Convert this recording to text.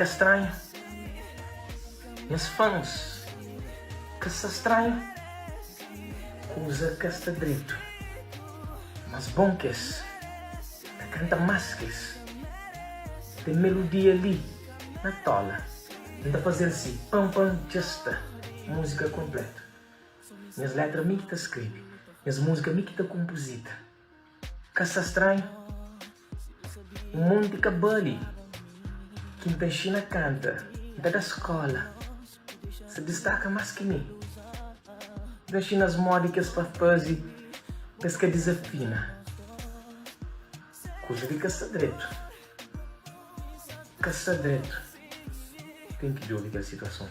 fica estranho. Meus fãs, que está estranho, usa que está direito. Mas bom que canta mais que tem melodia ali, na tola. Ainda fazer assim, pam pam, justa, música completa. Minhas letras me que tá escreve, minhas músicas me que tá composita. Que está estranho, um monte de cabali, que em China canta, da escola, se destaca mais que mim. Deixa nas módicas para fazer, pesca desafina. Coisa de caça direito. Caça direito. Tem que olhar a situação.